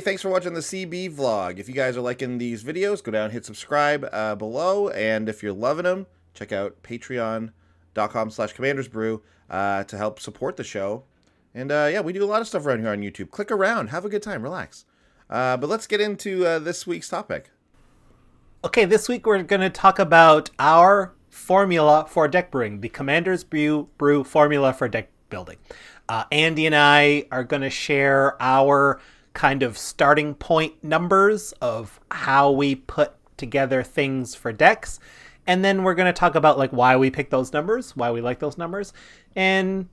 thanks for watching the CB vlog. If you guys are liking these videos, go down, hit subscribe below. And if you're loving them, check out patreon.com/commandersbrew to help support the show. And yeah, we do a lot of stuff around here on YouTube. Click around, have a good time, relax. But let's get into this week's topic. Okay, this week we're going to talk about our formula for deck brewing, the Commander's Brew formula for deck building. Andy and I are going to share our kind of starting point numbers of how we put together things for decks. And then we're going to talk about like why we pick those numbers, why we like those numbers. And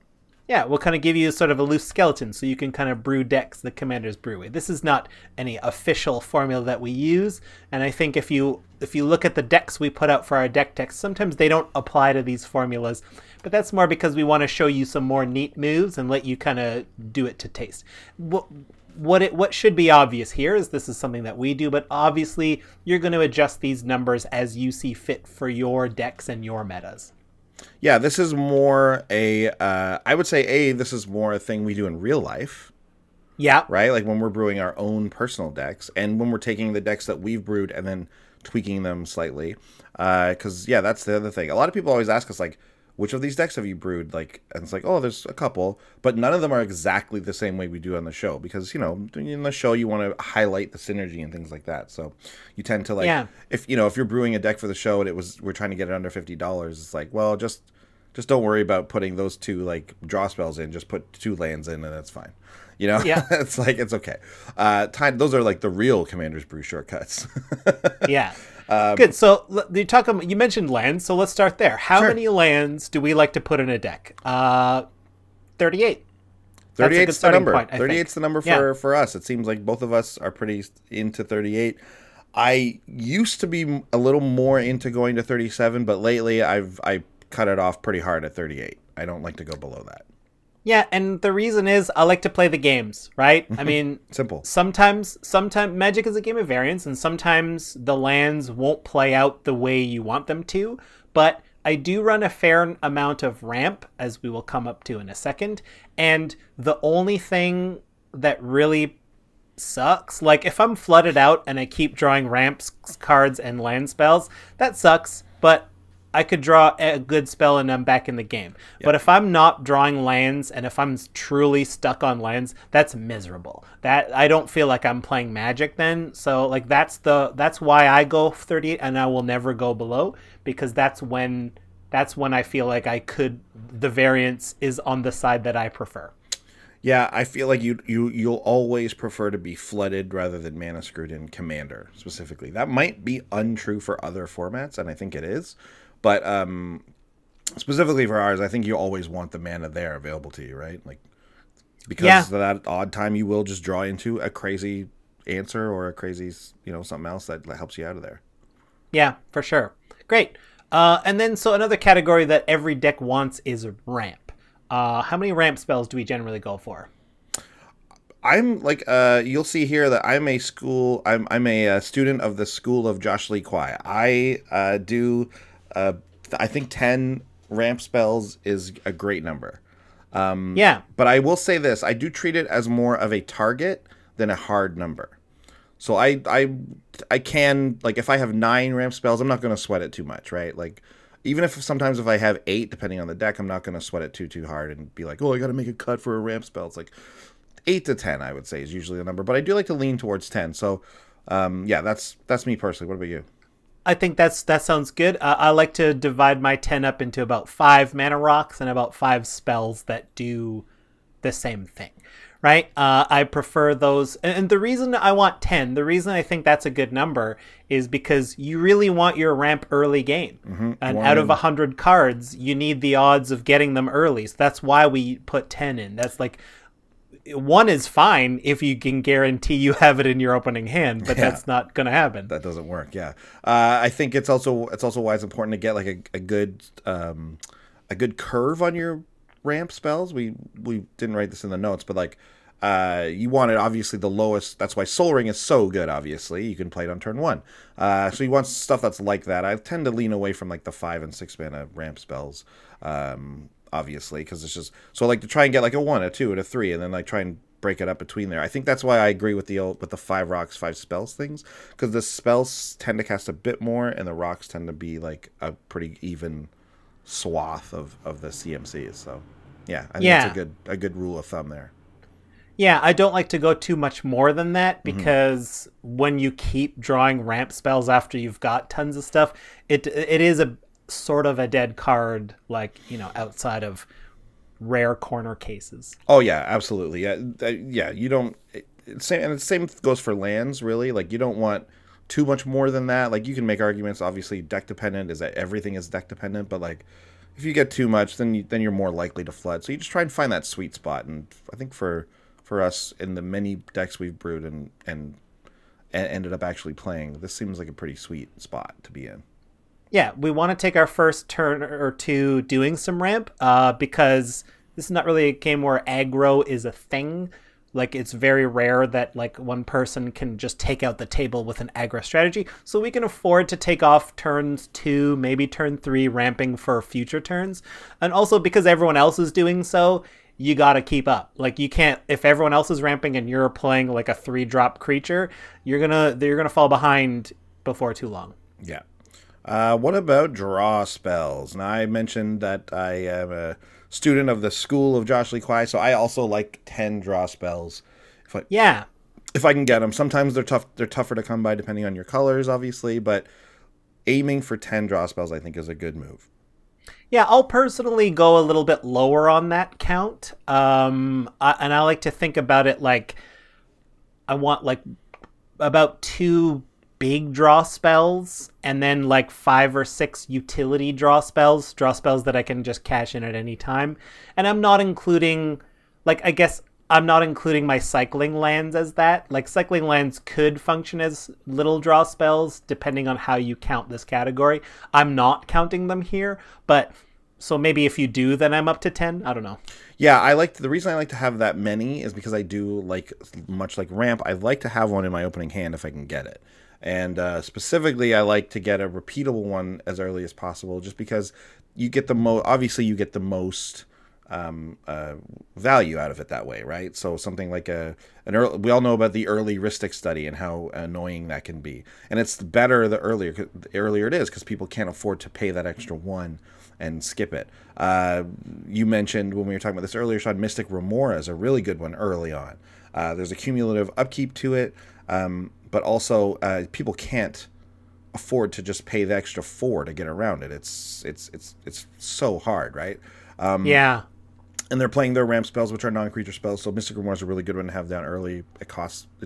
yeah, we'll kind of give you sort of a loose skeleton so you can kind of brew decks the Commander's Brew way. This is not any official formula that we use. And I think if you look at the decks we put out for our deck decks, sometimes they don't apply to these formulas. But that's more because we want to show you some more neat moves and let you kind of do it to taste. What should be obvious here is this is something that we do, but obviously you're going to adjust these numbers as you see fit for your decks and your metas. Yeah, this is more I would say, this is more a thing we do in real life. Yeah. Right? Like when we're brewing our own personal decks and when we're taking the decks that we've brewed and then tweaking them slightly. Because, yeah, that's the other thing. A lot of people always ask us, like, which of these decks have you brewed? Like, and it's like, oh, there's a couple, but none of them are exactly the same way we do on the show because, you know, in the show you want to highlight the synergy and things like that. So you tend to like, yeah. if you're brewing a deck for the show and we're trying to get it under $50, it's like, well, just don't worry about putting those two like draw spells in. Just put 2 lands in and that's fine. You know, yeah. It's like, it's okay. Those are like the real Commander's Brew shortcuts. Yeah. Good. So you mentioned lands, so let's start there. How many lands do we like to put in a deck? 38. 38's the number. Point, 38's the number for us. It seems like both of us are pretty into 38. I used to be a little more into going to 37, but lately I cut it off pretty hard at 38. I don't like to go below that. Yeah, and the reason is I like to play the games, right? I mean, simple. Sometimes Magic is a game of variance, and sometimes the lands won't play out the way you want them to. But I do run a fair amount of ramp, as we will come up to in a second. And the only thing that really sucks, like if I'm flooded out and I keep drawing ramps cards and land spells, that sucks. But I could draw a good spell and I'm back in the game. Yep. But if I'm not drawing lands and if I'm truly stuck on lands, that's miserable. That I don't feel like I'm playing Magic then. So like that's why I go 38 and I will never go below, because that's when I feel like the variance is on the side that I prefer. Yeah, I feel like you'll always prefer to be flooded rather than mana screwed in Commander specifically. That might be untrue for other formats, and I think it is. But specifically for ours, I think you always want the mana there available to you, right? Like, because of that odd time, you will just draw into a crazy answer or a crazy, something else that helps you out of there. Yeah, for sure. Great. And then, so another category that every deck wants is ramp. How many ramp spells do we generally go for? I'm like, you'll see here that I'm a student of the school of Josh Lee Kwai. I do. I think 10 ramp spells is a great number. Yeah. But I will say this. I do treat it as more of a target than a hard number. So I can, like, if I have 9 ramp spells, I'm not going to sweat it too much, right? Like, even if sometimes if I have 8, depending on the deck, I'm not going to sweat it too hard and be like, oh, I got to make a cut for a ramp spell. It's like 8 to 10, I would say, is usually the number. But I do like to lean towards 10. So, yeah, that's me personally. What about you? I think that sounds good. I like to divide my 10 up into about 5 mana rocks and about 5 spells that do the same thing, right? I prefer those. And the reason I want 10, the reason I think that's a good number is because you really want your ramp early game. Mm-hmm. And out of 100 cards, you need the odds of getting them early. So that's why we put 10 in. That's like, 1 is fine if you can guarantee you have it in your opening hand, but that's not going to happen. That doesn't work. Yeah, I think it's also why it's important to get like a good curve on your ramp spells. We didn't write this in the notes, but like you want it obviously the lowest. That's why Soul Ring is so good. Obviously, you can play it on turn 1. So you want stuff that's like that. I tend to lean away from like the 5 and 6 mana ramp spells. Obviously, because it's just so I like to try and get like a 1, a 2, and a 3, and then like try and break it up between there. I think that's why I agree with the 5 rocks, 5 spells things, because the spells tend to cast a bit more, and the rocks tend to be like a pretty even swath of the CMCs. So yeah, I think it's a good rule of thumb there. Yeah, I don't like to go too much more than that, because when you keep drawing ramp spells after you've got tons of stuff, it is a sort of a dead card, like, you know, outside of rare corner cases. Oh yeah, absolutely. Yeah, you don't. The same goes for lands, really. Like, you don't want too much more than that. Like, you can make arguments. Obviously, deck dependent is that everything is deck dependent, but like, if you get too much, then you're more likely to flood. So you just try and find that sweet spot. And I think for us, in the many decks we've brewed and ended up actually playing, this seems like a pretty sweet spot to be in. Yeah, we want to take our first turn or two doing some ramp, because this is not really a game where aggro is a thing. Like, it's very rare that like one person can just take out the table with an aggro strategy. So we can afford to take off turns 2, maybe turn 3, ramping for future turns. And also because everyone else is doing so, you got to keep up. Like, you can't, if everyone else is ramping and you're playing like a 3-drop creature, you're gonna fall behind before too long. Yeah. What about draw spells? Now, I mentioned that I am a student of the school of Josh Lee Kwai, so I also like 10 draw spells. If I can get them. Sometimes they're tougher to come by depending on your colors, obviously, but aiming for 10 draw spells, I think, is a good move. Yeah, I'll personally go a little bit lower on that count. And I like to think about it like I want like about 2 big draw spells and then like 5 or 6 utility draw spells that I can just cash in at any time. And I'm not including, like, I guess I'm not including my cycling lands as that. Like, cycling lands could function as little draw spells depending on how you count this category. I'm not counting them here, but so maybe if you do, then I'm up to 10. I don't know. Yeah, the reason I like to have that many is because I do, like, much like ramp, I like to have one in my opening hand if I can get it. And specifically, I like to get a repeatable one as early as possible, just because you get the obviously you get the most value out of it that way, right? So something like we all know about the early heuristic study and how annoying that can be. And it's better the earlier it is, because people can't afford to pay that extra one and skip it. You mentioned when we were talking about this earlier, Sean, Mystic Remora is a really good one early on. There's a cumulative upkeep to it. But also, people can't afford to just pay the extra 4 to get around it. It's so hard, right? Yeah. And they're playing their ramp spells, which are non-creature spells. So Mystic Remora is a really good one to have down early. It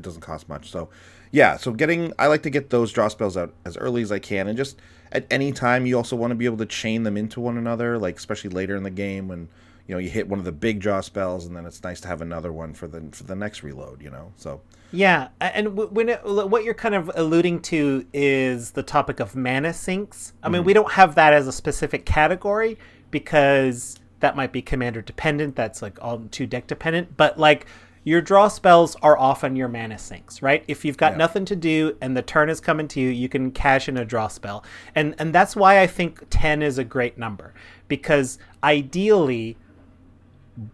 doesn't cost much. So yeah. So I like to get those draw spells out as early as I can, and just at any time you also want to be able to chain them into one another, like especially later in the game when you hit one of the big draw spells, and then it's nice to have another one for the next reload. So. Yeah, and what you're kind of alluding to is the topic of mana sinks. I mean, we don't have that as a specific category because that might be commander dependent. That's like all too deck dependent. But like your draw spells are often your mana sinks, right? If you've got nothing to do and the turn is coming to you, you can cash in a draw spell. And that's why I think 10 is a great number, because ideally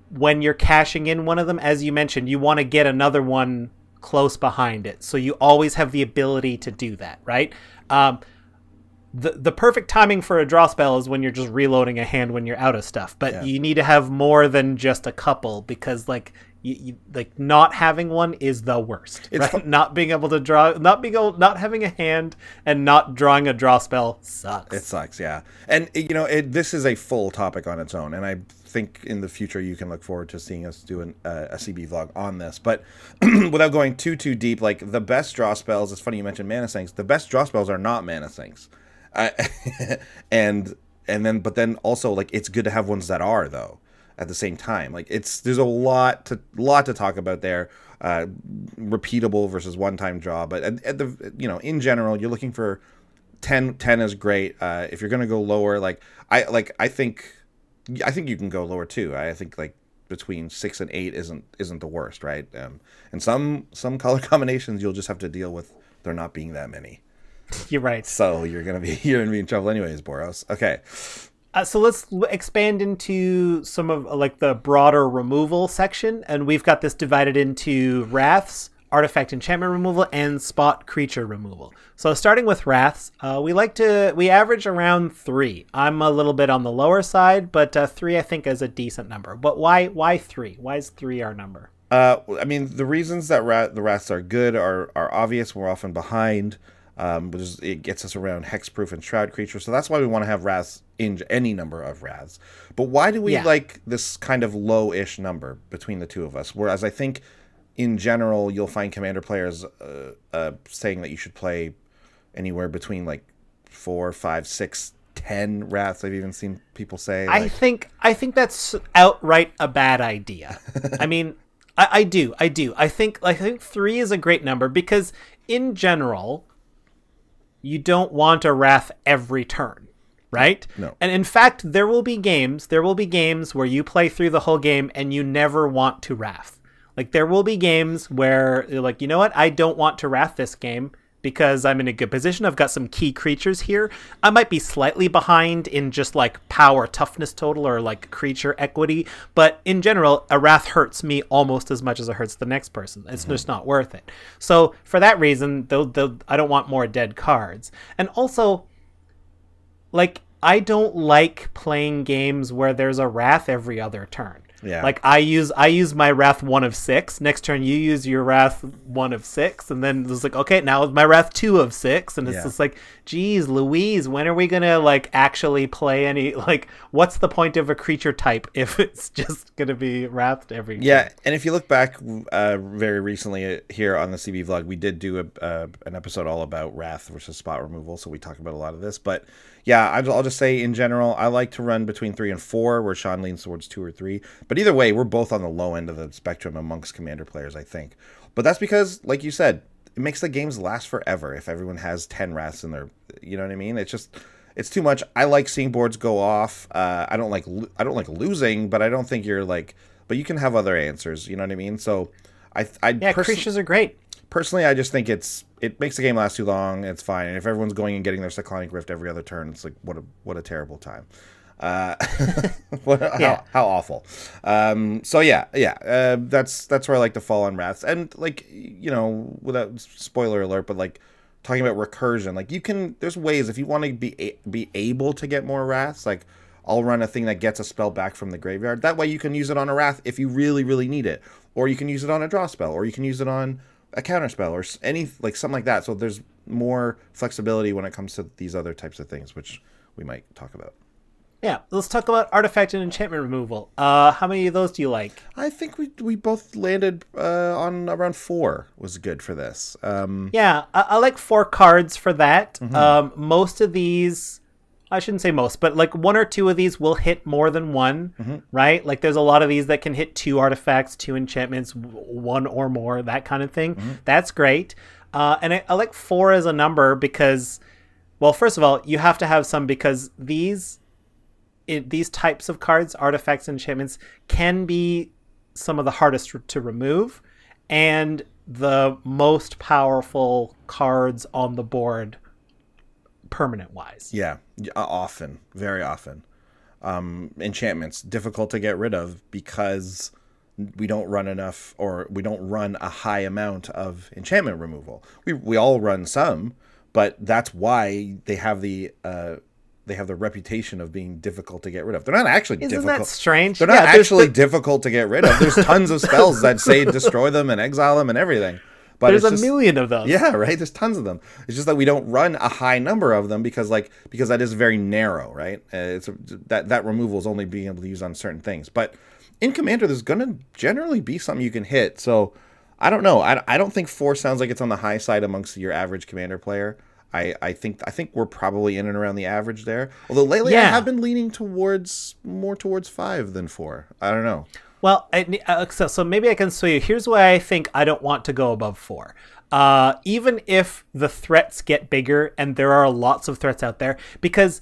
when you're cashing in one of them, as you mentioned, you want to get another one close behind it, so you always have the ability to do that, right? The perfect timing for a draw spell is when you're just reloading a hand when you're out of stuff, but you need to have more than just a couple, because like you like not having one is the worst. Right? Not being able to draw, not having a hand and not drawing a draw spell sucks. It sucks, yeah. And this is a full topic on its own, and I think in the future you can look forward to seeing us do a CB vlog on this. But without going too deep, like the best draw spells, it's funny you mentioned mana sinks. The best draw spells are not mana sinks, but then also like it's good to have ones that are though. At the same time, like there's a lot to talk about there. Repeatable versus one-time draw, but at the in general, you're looking for 10 is great. If you're gonna go lower, I think you can go lower too. I think like between 6 and 8 isn't the worst, right? And some color combinations you'll just have to deal with there not being that many. You're right. So you're gonna be in trouble anyways, Boros. Okay. So let's expand into some of like the broader removal section, and we've got this divided into wraths, artifact enchantment removal, and spot creature removal. So starting with wraths, we average around 3. I'm a little bit on the lower side, but 3 I think is a decent number. But why 3? Why is 3 our number? I mean, the reasons that the wraths are good are obvious. We're often behind. It gets us around hexproof and shroud creatures, so that's why we want to have wraths in any number of wraths. But why do we like this kind of low-ish number between the two of us? Whereas I think, in general, you'll find commander players saying that you should play anywhere between like 4, 5, 6, 10 wraths. I've even seen people say. I think that's outright a bad idea. I mean, I do. I think 3 is a great number because in general, you don't want a wrath every turn, right? No. And in fact, there will be games where you play through the whole game and you never want to wrath. Like there will be games where you're like, you know what? I don't want to wrath this game because I'm in a good position. I've got some key creatures here. I might be slightly behind in just like power toughness total or like creature equity, but in general, a wrath hurts me almost as much as it hurts the next person. It's just not worth it. So for that reason, I don't want more dead cards. And also, like, I don't like playing games where there's a wrath every other turn. Yeah. Like I use my wrath 1 of 6. Next turn you use your wrath 1 of 6, and then it's like, okay, now it's my wrath 2 of 6, and it's just like, geez Louise, when are we gonna like actually play any, like, what's the point of a creature type if it's just gonna be wrathed every turn? And if you look back very recently here on the CB vlog, we did do an episode all about wrath versus spot removal, so we talked about a lot of this. But yeah, I'll just say in general, I like to run between 3 and 4, where Sean leans towards 2 or 3. But either way, we're both on the low end of the spectrum amongst commander players, I think. But that's because, like you said, it makes the games last forever if everyone has 10 wraths in their, you know what I mean? It's too much. I like seeing boards go off. I don't like losing, but I don't think you're like, but you can have other answers, you know what I mean? So creatures are great. Personally, I just think it makes the game last too long. It's fine, and if everyone's going and getting their Cyclonic Rift every other turn, it's like what a terrible time. How awful. That's where I like to fall on wraths, and like, you know, without spoiler alert, but like talking about recursion, like there's ways if you want to be able to get more wraths. Like I'll run a thing that gets a spell back from the graveyard. That way you can use it on a wrath if you really really need it, or you can use it on a draw spell, or you can use it on a counter spell, or something like that. So there's more flexibility when it comes to these other types of things, which we might talk about. Yeah, let's talk about artifact and enchantment removal. How many of those do you like? I think we both landed on around 4 was good for this. I like 4 cards for that. Most of these, I shouldn't say most, but like 1 or 2 of these will hit more than 1, right? Like there's a lot of these that can hit 2 artifacts, 2 enchantments, 1 or more, that kind of thing. That's great. And I like 4 as a number because, well, first of all, you have to have some, because these types of cards, artifacts and enchantments, can be some of the hardest to remove and the most powerful cards on the board permanent wise. Yeah, often, very often. Enchantments, difficult to get rid of because we don't run enough, or we don't run a high amount of enchantment removal. We all run some, but that's why they have the reputation of being difficult to get rid of. They're not actually difficult. Isn't that strange? They're not actually difficult to get rid of. There's tons of spells that say destroy them and exile them and everything. But there's a million of those. Yeah, right? There's tons of them. It's just that we don't run a high number of them because that is very narrow, right? That removal is only being able to use on certain things. But in Commander, there's going to generally be something you can hit. So I don't know. I don't think 4 sounds like it's on the high side amongst your average Commander player. I think we're probably in and around the average there. Although lately I have been leaning more towards 5 than 4. I don't know. Well, so maybe I can show you. Here's why I think I don't want to go above 4. Even if the threats get bigger, and there are lots of threats out there, because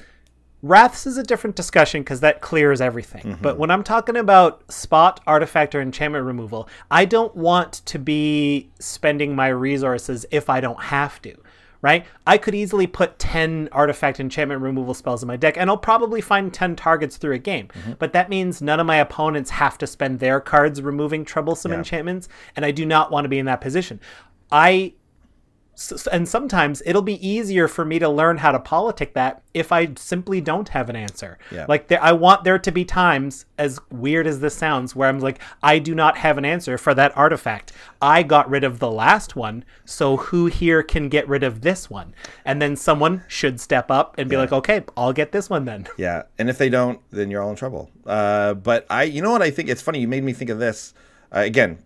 wraths is a different discussion because that clears everything. But when I'm talking about spot, artifact, or enchantment removal, I don't want to be spending my resources if I don't have to. right? I could easily put 10 artifact enchantment removal spells in my deck, and I'll probably find 10 targets through a game. But that means none of my opponents have to spend their cards removing troublesome enchantments, and I do not want to be in that position. And sometimes it'll be easier for me to learn how to politic that if I simply don't have an answer. Like I want there to be times, as weird as this sounds, where I'm like, I do not have an answer for that artifact. I got rid of the last one, so who here can get rid of this one? And then someone should step up and be like, okay, I'll get this one then. Yeah, and if they don't, then you're all in trouble. But you know what I think? It's funny. You made me think of this. Again,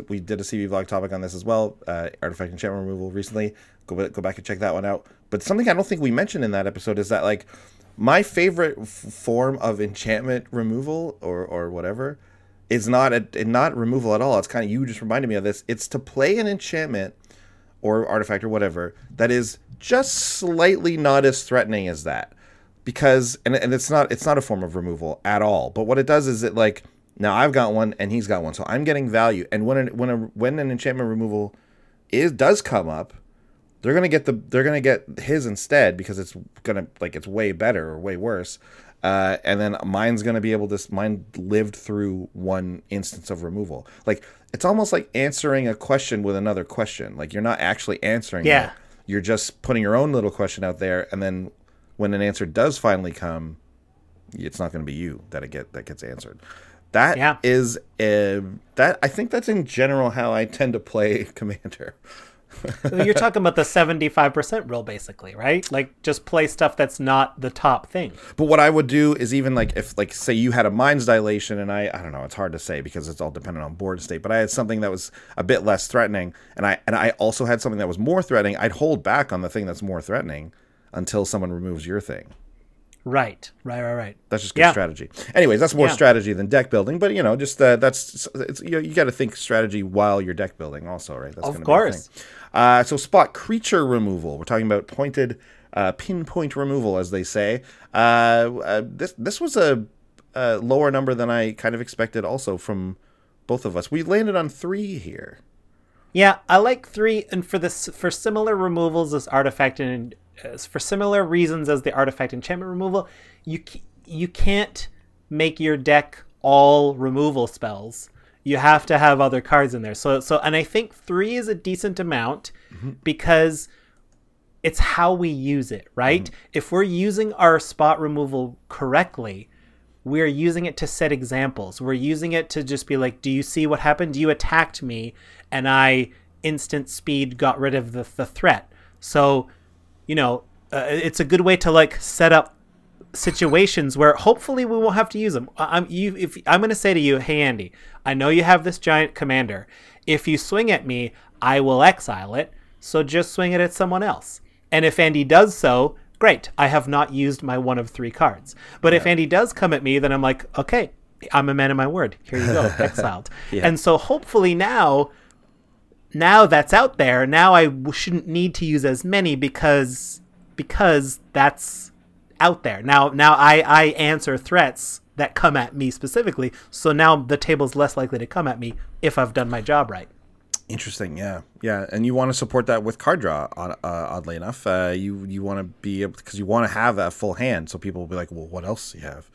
we did a CV vlog topic on this as well, artifact enchantment removal recently. Go back and check that one out. But something I don't think we mentioned in that episode is that, like, my favorite form of enchantment removal or whatever is not removal at all. It's kind of, you just reminded me of this. It's to play an enchantment or artifact or whatever that is just slightly not as threatening as that, because and it's not a form of removal at all. But what it does is it, like, now I've got one and he's got one, so I'm getting value. And when an enchantment removal does come up, they're gonna get his instead, because it's way better or way worse. And then mine's gonna be able to. Mine lived through one instance of removal. Like, it's almost like answering a question with another question. Like, you're not actually answering it. You're just putting your own little question out there, and then when an answer does finally come, it's not going to be you that gets answered. That is that I think that's in general how I tend to play Commander. You're talking about the 75% rule, basically, right? Like, just play stuff that's not the top thing. But what I would do is, even like, if, like, say you had a Mind's Dilation, and I don't know, it's hard to say because it's all dependent on board state, but I had something that was a bit less threatening, and I also had something that was more threatening. I'd hold back on the thing that's more threatening until someone removes your thing. Right. That's just good strategy. Anyways, that's more strategy than deck building, but, you know, just you got to think strategy while you're deck building also, right? That's of course. Be so spot creature removal. We're talking about pointed pinpoint removal, as they say. This was a lower number than I kind of expected also from both of us. We landed on 3 here. Yeah, I like 3, and for similar removals as artifact and for similar reasons as the artifact enchantment removal, you can't make your deck all removal spells. You have to have other cards in there. So and I think 3 is a decent amount because it's how we use it, right? If we're using our spot removal correctly, we're using it to set examples. We're using it to just be like, do you see what happened? You attacked me and I instant speed got rid of the threat. So, you know, it's a good way to, like, set up situations where hopefully we won't have to use them. I'm going to say to you, hey, Andy, I know you have this giant commander. If you swing at me, I will exile it. So just swing it at someone else. And if Andy does so, great. I have not used my 1 of 3 cards. But if Andy does come at me, then I'm like, okay, I'm a man of my word. Here you go, exiled. And so hopefully now that's out there. Now I shouldn't need to use as many because that's out there. Now I answer threats that come at me specifically. So now the table's less likely to come at me if I've done my job right. Interesting, yeah, and you want to support that with card draw. Oddly enough, you want to be able, because you want to have that full hand, so people will be like, "Well, what else do you have?"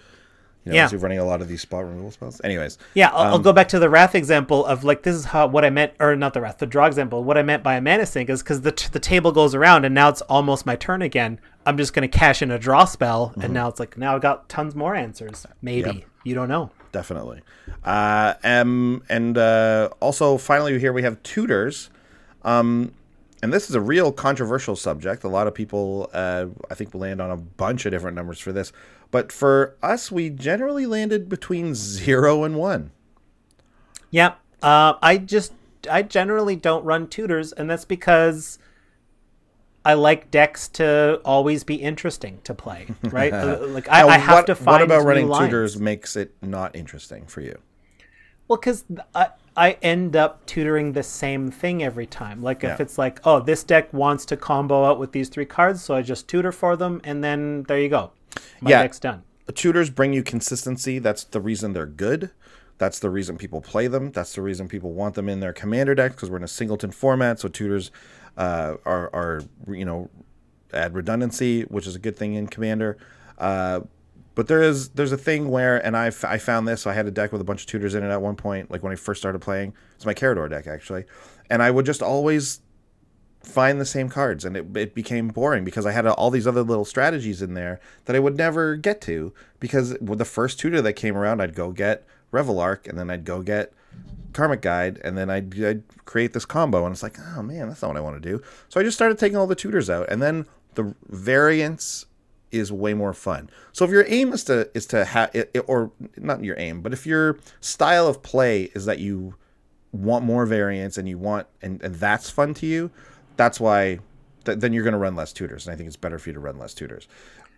You know, so you're running a lot of these spot removal spells. Anyways, I'll go back to the Wrath example of, like, this is what I meant, or not the Wrath, the draw example. What I meant by a mana sink is because the table goes around and now it's almost my turn again. I'm just going to cash in a draw spell, and now it's like, now I've got tons more answers. Maybe you don't know. Definitely. And also, finally, here we have tutors. And this is a real controversial subject. A lot of people, I think, will land on a bunch of different numbers for this. But for us, we generally landed between 0 and 1. Yeah. I generally don't run tutors, and that's because I like decks to always be interesting to play, right? Like, I have to find. What about running lines. tutors makes it not interesting for you? Well, because I end up tutoring the same thing every time. Like, if it's like, oh, this deck wants to combo out with these 3 cards, so I just tutor for them, and then there you go. My deck's done. Tutors bring you consistency. That's the reason they're good. That's the reason people play them. That's the reason people want them in their commander decks, because we're in a singleton format. So tutors are add redundancy, which is a good thing in Commander. But there's a thing where, and I found this. So I had a deck with a bunch of tutors in it at one point, like when I first started playing. It's my Carador deck actually, and I would just always find the same cards, and it became boring because I had all these other little strategies in there that I would never get to, because with the first tutor that came around, I'd go get Revelark, and then I'd go get Karmic Guide, and then I'd create this combo, and it's like, oh man, that's not what I want to do. So I just started taking all the tutors out, and then the variance is way more fun. So if your aim is to have it, or not your aim, but if your style of play is that you want more variance and you want and that's fun to you, that's why then you're going to run less tutors, and I think it's better for you to run less tutors.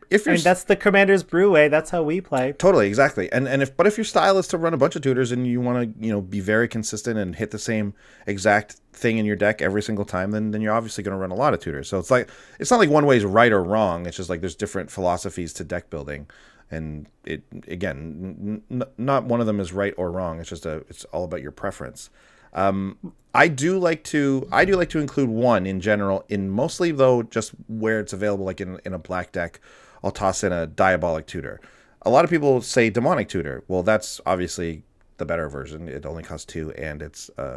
If you're, that's the Commander's Brew way. That's how we play. Totally, exactly. And if your style is to run a bunch of tutors and you want to be very consistent and hit the same exact thing in your deck every single time, then you're obviously going to run a lot of tutors. So it's not like one way is right or wrong. It's just like there's different philosophies to deck building, and it again, not one of them is right or wrong. It's just it's all about your preference. I do like to include one in general, in mostly though just where it's available, like in a black deck. I'll toss in a Diabolic Tutor. A lot of people say Demonic Tutor. Well, that's obviously the better version. It only costs 2, and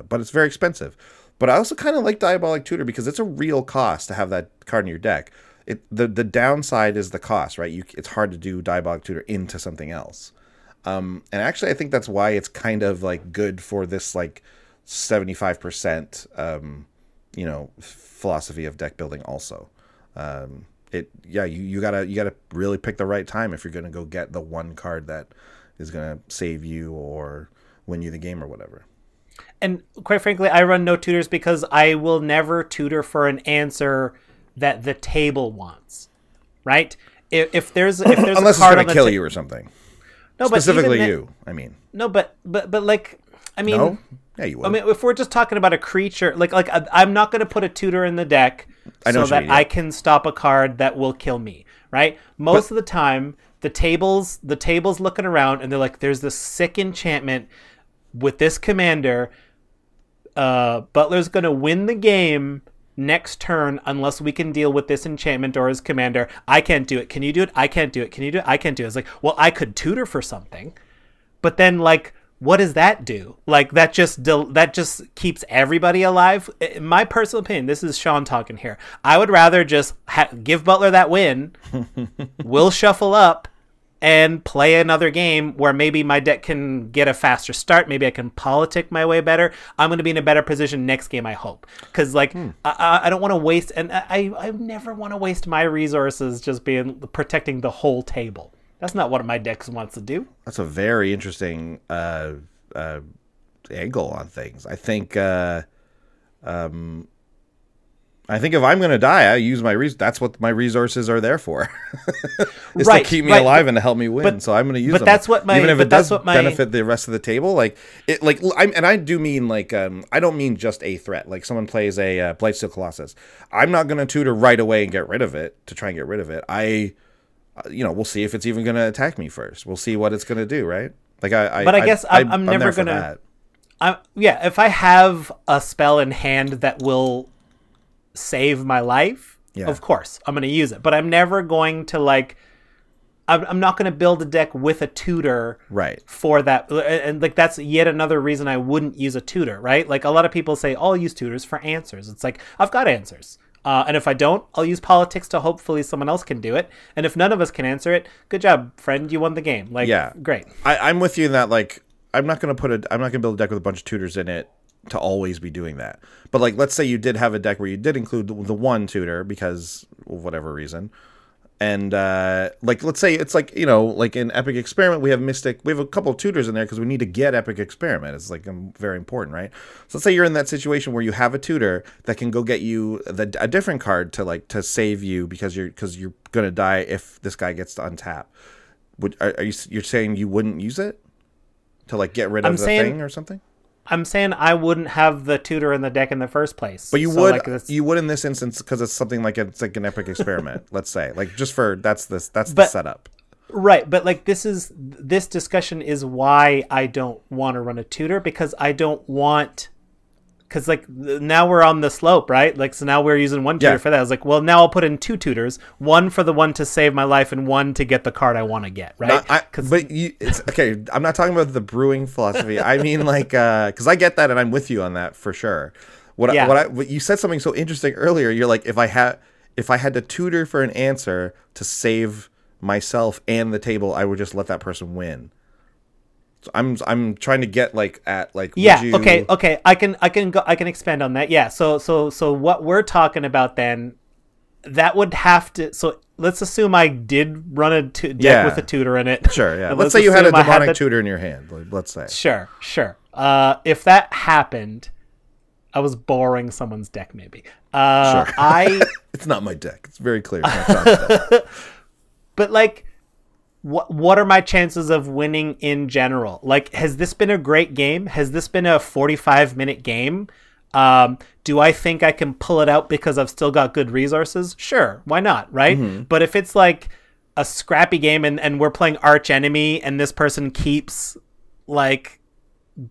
but it's very expensive. But I also kind of like Diabolic Tutor because it's a real cost to have that card in your deck. The downside is the cost, right? It's hard to do Diabolic Tutor into something else. And actually, I think that's why it's kind of like good for this like 75% philosophy of deck building also. You gotta really pick the right time if you're gonna go get the one card that is gonna save you or win you the game or whatever. And quite frankly, I run no tutors because I will never tutor for an answer that the table wants. Right? If there's unless a card it's gonna kill you or something. No, specifically you. I mean. No, but like, I mean. No? Yeah, you would. I mean, if we're just talking about a creature, like I'm not going to put a tutor in the deck so that I can stop a card that will kill me, right? Most of the time, the table's looking around and they're like, "There's this sick enchantment with this commander. Butler's going to win the game next turn unless we can deal with this enchantment or his commander. I can't do it. Can you do it? I can't do it. Can you do it? I can't do it." It's like, well, I could tutor for something, but then like, what does that do? Like that just keeps everybody alive. In my personal opinion, this is Sean talking here. I would rather just give Butler that win. We'll shuffle up and play another game where maybe my deck can get a faster start. Maybe I can politic my way better. I'm going to be in a better position next game, I hope. Because like I don't want to waste, and I never want to waste my resources just protecting the whole table. That's not what my deck wants to do. That's a very interesting angle on things. I think if I'm going to die, I use my that's what my resources are there for. Is to keep me alive and to help me win. So I'm going to use them. That's what my even if it does benefit the rest of the table. Like it, like and I do mean like I don't mean just a threat. Like someone plays a Blightsteel Colossus. I'm not going to tutor right away and get rid of it to try and get rid of it. We'll see if it's even going to attack me first. We'll see what it's going to do, right? Like I guess I'm never going to. If I have a spell in hand that will save my life, of course I'm going to use it. But I'm never going to like. I'm not going to build a deck with a tutor, right? For that, and like that's yet another reason I wouldn't use a tutor, right? Like a lot of people say, "I'll use tutors for answers." It's like I've got answers. And if I don't, I'll use politics to hopefully someone else can do it. And if none of us can answer it, good job, friend. You won the game. Like, great. I'm with you in that. Like, I'm not going to build a deck with a bunch of tutors in it to always be doing that. But like, let's say you did have a deck where you did include the one tutor because of whatever reason. And like, let's say it's like, like in Epic Experiment, we have Mystic. We have a couple of tutors in there because we need to get Epic Experiment. It's like very important, right? So let's say you're in that situation where you have a tutor that can go get you a different card to save you because you're gonna die if this guy gets to untap. You're saying you wouldn't use it to like get rid of the thing or something? I'm saying I wouldn't have the tutor in the deck in the first place. But you would in this instance because it's something like it's like an Epic Experiment. Let's say like just for that's the setup. Right, but like this discussion is why I don't want to run a tutor because I don't want because like now we're on the slope, right? Like, so now we're using one tutor for that. I was like, well, now I'll put in 2 tutors, one for the one to save my life and one to get the card I want to get, right? It's okay. I'm not talking about the brewing philosophy. I mean, like, because I get that and I'm with you on that for sure. What you said something so interesting earlier. You're like, if I had to tutor for an answer to save myself and the table, I would just let that person win. So I'm trying to get like at like okay, I can expand on that. Yeah, so what we're talking about then, that would have to, so let's assume I did run a deck with a tutor in it. Sure, yeah. Let's say you had a demonic tutor in your hand. Let's say. Sure. If that happened, I was borrowing someone's deck maybe. Sure. It's not my deck. It's very clear. It's not John's deck. But like, what are my chances of winning in general? Like, has this been a great game? Has this been a 45-minute game? Do I think I can pull it out because I've still got good resources? Sure, why not, right? Mm-hmm. But if it's like a scrappy game and we're playing arch enemy and this person keeps like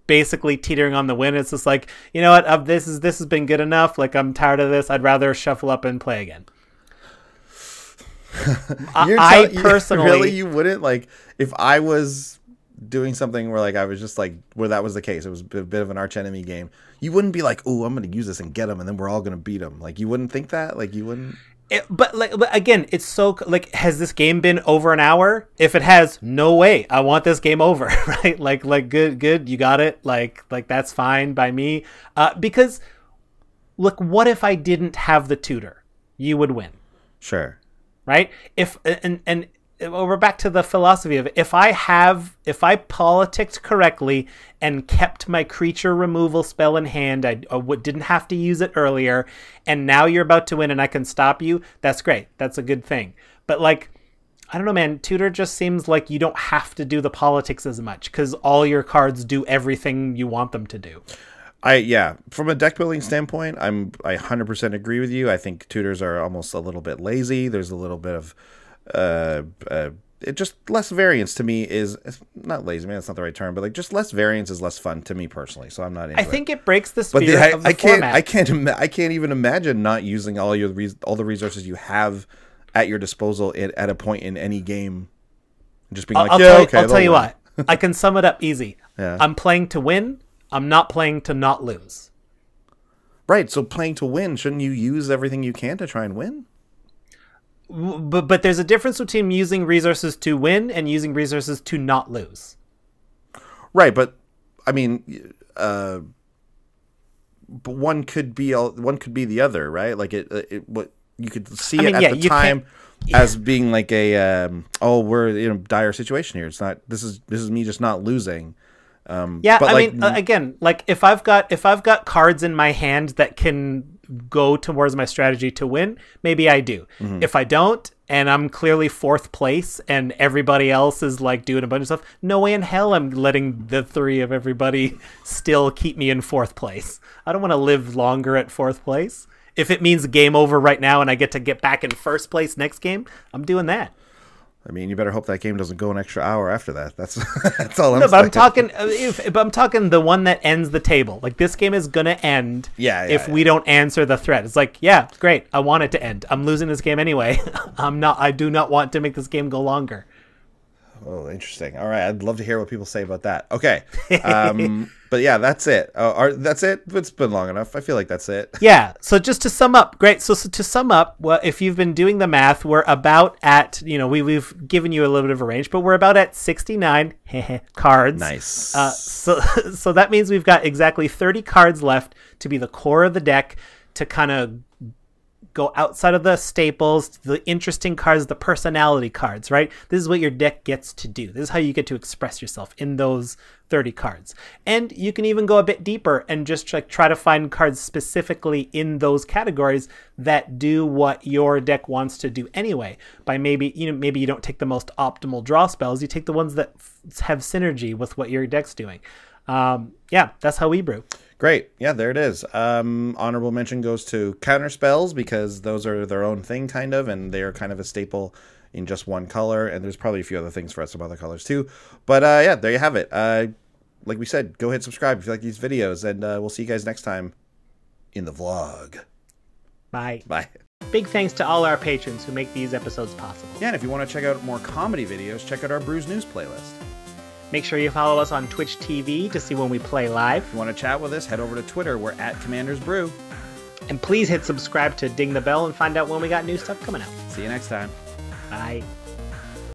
basically teetering on the win, it's just like, you know what, this has been good enough. Like, I'm tired of this. I'd rather shuffle up and play again. I personally, really, you wouldn't, like, if I was doing something where like I was just like where that was the case, it was a bit of an arch enemy game, you wouldn't be like, oh, I'm gonna use this and get him and then we're all gonna beat him. Like, you wouldn't think that, like, you wouldn't. But again, it's so like, has this game been over an hour? If it has, no way, I want this game over. Right? Like good, you got it. Like that's fine by me. Because look, what if I didn't have the tutor? You would win. Sure. Right? If and we're back to the philosophy of it. If I politicked correctly and kept my creature removal spell in hand, I didn't have to use it earlier, and now you're about to win and I can stop you, that's great. That's a good thing. But like, I don't know, man, tutor just seems like you don't have to do the politics as much because all your cards do everything you want them to do. From a deck building standpoint, I 100% agree with you. I think tutors are almost a little bit lazy. There's a little bit of it just less variance to me is not lazy. Man, that's not the right term, but like just less variance is less fun to me personally. So I'm not into it. I think it breaks the spirit of the format. I can't even imagine not using all the resources you have at your disposal at a point in any game. Just being I'll tell you what. I can sum it up easy. Yeah. I'm playing to win. I'm not playing to not lose. Right. So playing to win, shouldn't you use everything you can to try and win? But there's a difference between using resources to win and using resources to not lose. Right, but I mean, but one could be the other, right? Like what you could see it at the time as being like a we're in a dire situation here. It's not. This is me just not losing. But I mean, again, like if I've got cards in my hand that can go towards my strategy to win, maybe I do. Mm-hmm. If I don't, and I'm clearly 4th place and everybody else is like doing a bunch of stuff, no way in hell I'm letting the 3 of everybody still keep me in 4th place. I don't want to live longer at 4th place. If it means game over right now and I get to get back in 1st place next game, I'm doing that. I mean, you better hope that game doesn't go an extra hour after that. That's all I'm saying. But I'm talking the one that ends the table. Like, this game is gonna end if we don't answer the threat. It's like, yeah, great. I want it to end. I'm losing this game anyway. I do not want to make this game go longer. Oh, interesting. All right, I'd love to hear what people say about that. Okay, but yeah, that's it. That's it. It's been long enough. I feel like that's it. Yeah. So just to sum up, great. So to sum up, well, if you've been doing the math, we're about at, we've given you a little bit of a range, but we're about at 69 cards. Nice. So that means we've got exactly 30 cards left to be the core of the deck, to kind of go outside of the staples, the interesting cards, the personality cards, right? This is what your deck gets to do. This is how you get to express yourself in those 30 cards. And you can even go a bit deeper and just try to find cards specifically in those categories that do what your deck wants to do anyway. By maybe you don't take the most optimal draw spells, you take the ones that have synergy with what your deck's doing. That's how we brew. Great. Yeah, there it is. Honorable mention goes to counter spells, because those are their own thing, kind of, and they're kind of a staple in just one color. And there's probably a few other things for us, some other colors too. But there you have it. Like we said, go hit subscribe if you like these videos, and we'll see you guys next time. in the vlog. Bye. Bye. Big thanks to all our patrons who make these episodes possible. Yeah, and if you want to check out more comedy videos, check out our Brews News playlist. Make sure you follow us on Twitch TV to see when we play live. If you want to chat with us, head over to Twitter. We're at Commanders Brew. And please hit subscribe to ding the bell and find out when we got new stuff coming out. See you next time. Bye.